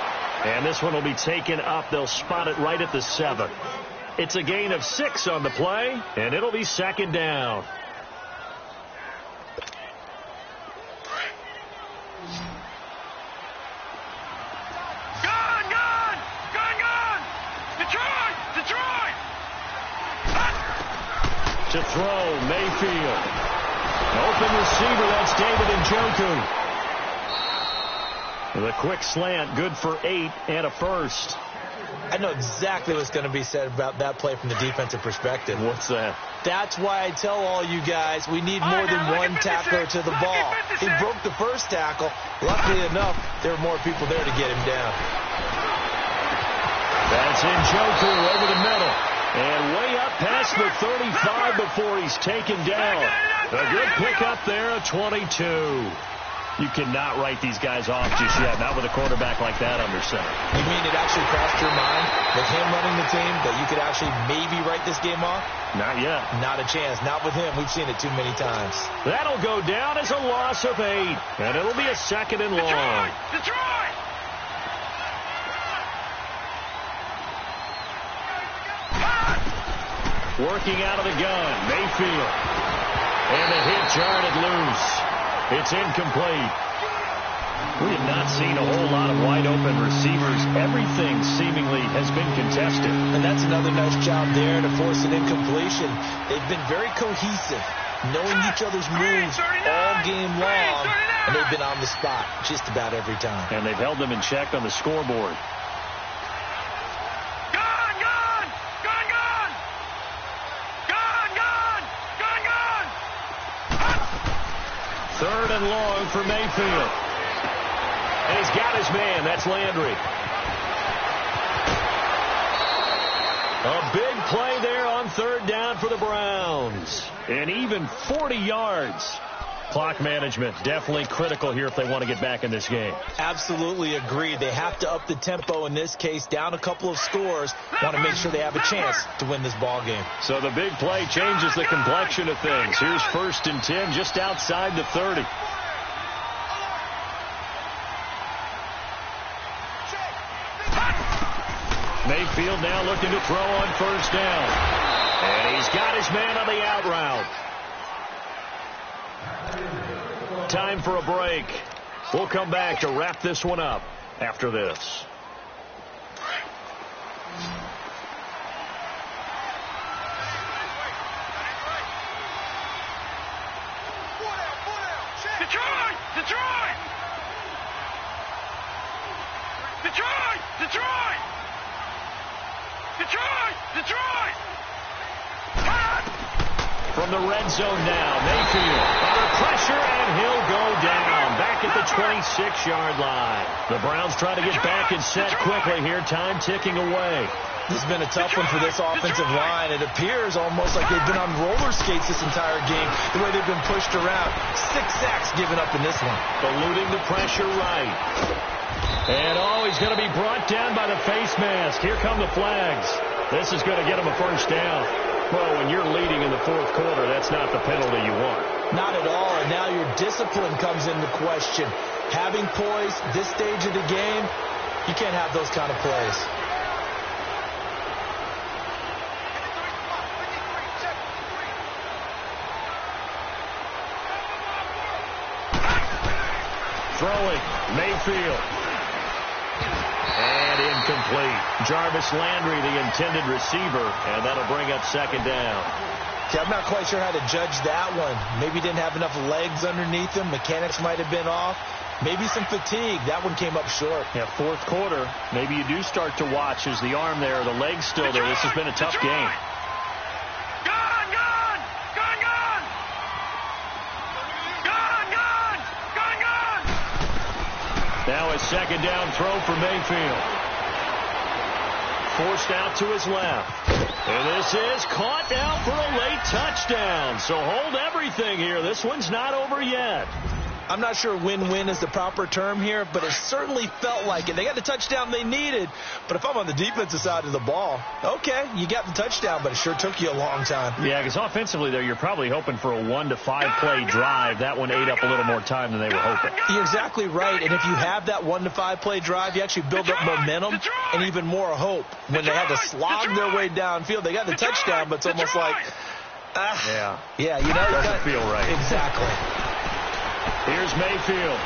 And this one will be taken up. They'll spot it right at the 7. It's a gain of 6 on the play, and it'll be 2nd down. Gone! Detroit! To throw, Mayfield. Open receiver, that's David Njoku. The quick slant, good for 8 and a first. I know exactly what's going to be said about that play from the defensive perspective. What's that? That's why I tell all you guys we need more than one tackler to the ball. He broke the first tackle. Luckily enough, there were more people there to get him down. That's Njoku over the middle. And way up past the 35 before he's taken down. A good pick up there at 22. You cannot write these guys off just yet, not with a quarterback like that under center. You mean it actually crossed your mind with him running the team that you could actually maybe write this game off? Not yet. Not a chance. Not with him. We've seen it too many times. That'll go down as a loss of 8, and it'll be a 2nd and long. Detroit! Working out of the gun, Mayfield. And the hit jarred loose. It's incomplete. We have not seen a whole lot of wide-open receivers. Everything seemingly has been contested. And that's another nice job there to force an incompletion. They've been very cohesive, knowing each other's moves all game long, and they've been on the spot just about every time. And they've held them in check on the scoreboard. Third and long for Mayfield. And he's got his man. That's Landry. A big play there on 3rd down for the Browns. And even 40 yards. Clock management definitely critical here if they want to get back in this game. Absolutely agreed. They have to up the tempo in this case, down a couple of scores. Want to make sure they have a chance to win this ball game. So the big play changes the complexion of things. Here's 1st and 10 just outside the 30. Mayfield now looking to throw on 1st down. And he's got his man on the out route. Time for a break. We'll come back to wrap this one up after this. Detroit! Detroit! Detroit! Detroit! Detroit! Detroit! From the red zone now, Mayfield under pressure, and he'll go down back at the 26-yard line. The Browns try to get back and set quickly here, time ticking away. This has been a tough one for this offensive line. It appears almost like they've been on roller skates this entire game, the way they've been pushed around. 6 sacks given up in this one. Eluding the pressure right. And he's going to be brought down by the face mask. Here come the flags. This is going to get him a 1st down. Well, when you're leading in the 4th quarter, that's not the penalty you want. Not at all, and now your discipline comes into question. Having poise this stage of the game, you can't have those kind of plays. Throwing, Mayfield. And incomplete. Jarvis Landry, the intended receiver, and that'll bring up 2nd down. See, I'm not quite sure how to judge that one. Maybe didn't have enough legs underneath him. Mechanics might have been off. Maybe some fatigue. That one came up short. Yeah, 4th quarter, maybe you do start to watch as the arm there, the leg's still there. This has been a tough game. Gone! Gone! Gone! Gone! Gone! Gone! Gone! Gone! Now a 2nd down throw for Mayfield. Forced out to his left. And this is caught now for a late touchdown. So hold everything here. This one's not over yet. I'm not sure win-win is the proper term here, but it certainly felt like it. They got the touchdown they needed, but if I'm on the defensive side of the ball, okay, you got the touchdown, but it sure took you a long time. Yeah, because offensively, though, you're probably hoping for a 1 to 5 play drive. That one ate up a little more time than they were hoping. You're exactly right, and if you have that 1 to 5 play drive, you actually build up momentum and even more hope. When they had to slog their way downfield, they got the touchdown, but it's almost like, yeah, you know, doesn't feel right. Exactly. Here's Mayfield.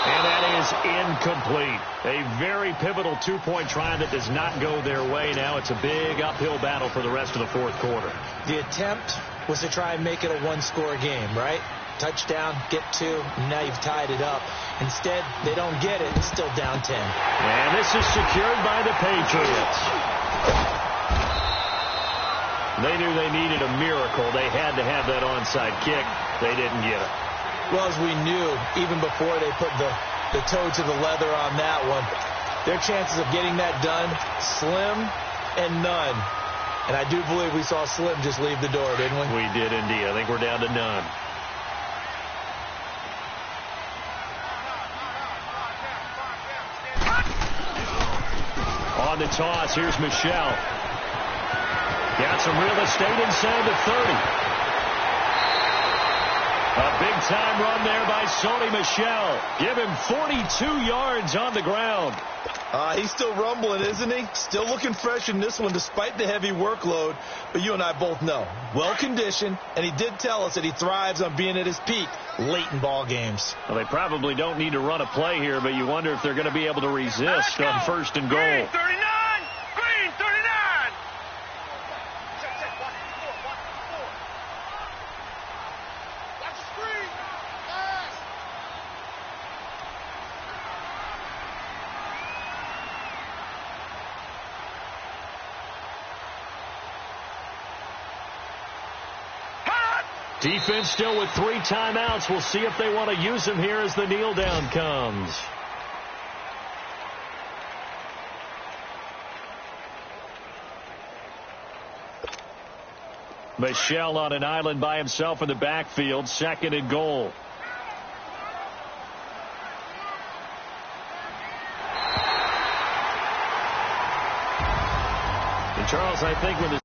And that is incomplete. A very pivotal 2-point try that does not go their way. Now it's a big uphill battle for the rest of the 4th quarter. The attempt was to try and make it a 1-score game, right? Touchdown, get 2, now you've tied it up. Instead, they don't get it. It's still down 10. And this is secured by the Patriots. They knew they needed a miracle. They had to have that onside kick. They didn't get it. Well, as we knew, even before they put the toe to the leather on that one, their chances of getting that done, slim and none. And I do believe we saw Slim just leave the door, didn't we? We did indeed. I think we're down to none. On the toss, here's Michelle. Got some real estate inside the 30. A big-time run there by Sony Michel. Give him 42 yards on the ground. He's still rumbling, isn't he? Still looking fresh in this one despite the heavy workload. But you and I both know, well-conditioned, and he did tell us that he thrives on being at his peak late in ball games. Well, they probably don't need to run a play here, but you wonder if they're going to be able to resist on first and goal. Green 39! Green 39! Watch the screen! Pass! Defense still with 3 timeouts. We'll see if they want to use them here as the kneel down comes. Michel on an island by himself in the backfield. Second and goal. And Charles, I think when the